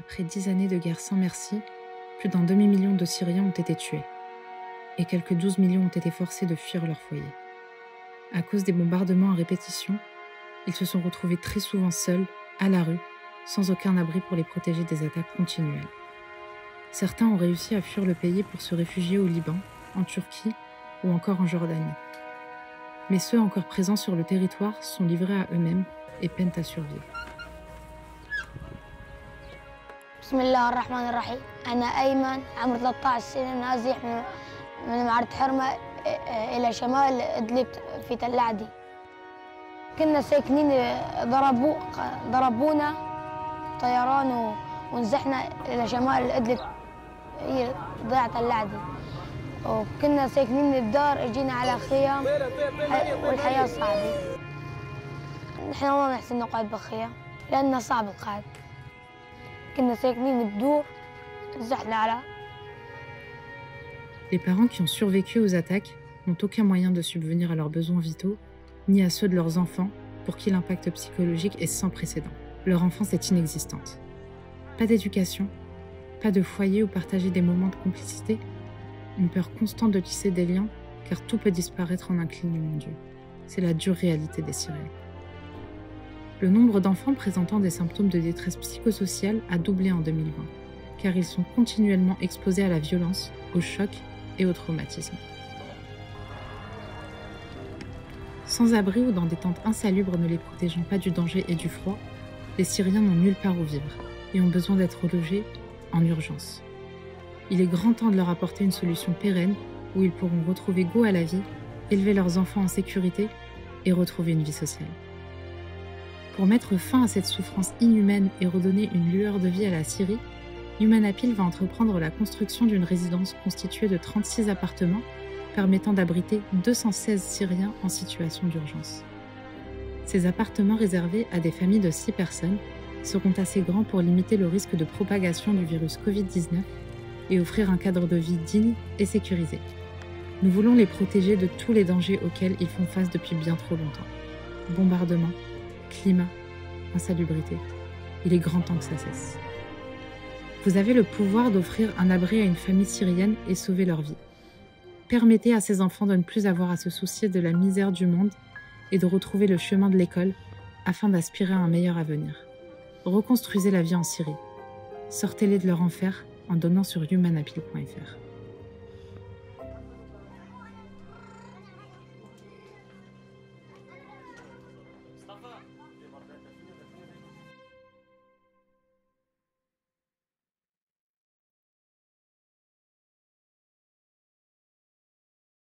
Après 10 années de guerre sans merci, plus d'un demi-million de Syriens ont été tués et quelques 12 millions ont été forcés de fuir leur foyer. À cause des bombardements à répétition, ils se sont retrouvés très souvent seuls, à la rue, sans aucun abri pour les protéger des attaques continuelles. Certains ont réussi à fuir le pays pour se réfugier au Liban, en Turquie ou encore en Jordanie. Mais ceux encore présents sur le territoire sont livrés à eux-mêmes et peinent à survivre. بسم الله الرحمن الرحيم أنا أيمن عمري 13 سنة نازح من معرة حرمة إلى شمال إدلب في تل عدي. كنا ساكنين ضربونا طيران ونزحنا إلى شمال إدلب هي ضيعة تل عدي. وكنا ساكنين بدار اجينا على خيام والحياة صعبة. نحن ما نحسن نقعد بخيام لأنه صعب القعد. كنا ساكنين بدور نزحنا على. Les parents qui ont survécu aux attaques n'ont aucun moyen de subvenir à leurs besoins vitaux, ni à ceux de leurs enfants, pour qui l'impact psychologique est sans précédent. Leur enfance est inexistante. Pas d'éducation, pas de foyer où partager des moments de complicité, une peur constante de tisser des liens, car tout peut disparaître en un clignement d'yeux. C'est la dure réalité des Syriens. Le nombre d'enfants présentant des symptômes de détresse psychosociale a doublé en 2020, car ils sont continuellement exposés à la violence, au choc et au traumatisme. Sans abri ou dans des tentes insalubres ne les protégeant pas du danger et du froid, les Syriens n'ont nulle part où vivre et ont besoin d'être logés en urgence. Il est grand temps de leur apporter une solution pérenne où ils pourront retrouver goût à la vie, élever leurs enfants en sécurité et retrouver une vie sociale. Pour mettre fin à cette souffrance inhumaine et redonner une lueur de vie à la Syrie, Human Appeal va entreprendre la construction d'une résidence constituée de 36 appartements permettant d'abriter 216 Syriens en situation d'urgence. Ces appartements réservés à des familles de 6 personnes seront assez grands pour limiter le risque de propagation du virus Covid-19 et offrir un cadre de vie digne et sécurisé. Nous voulons les protéger de tous les dangers auxquels ils font face depuis bien trop longtemps. Bombardements, climat, insalubrité. Il est grand temps que ça cesse. Vous avez le pouvoir d'offrir un abri à une famille syrienne et sauver leur vie. Permettez à ces enfants de ne plus avoir à se soucier de la misère du monde et de retrouver le chemin de l'école afin d'aspirer à un meilleur avenir. Reconstruisez la vie en Syrie. Sortez-les de leur enfer en donnant sur humanappeal.fr.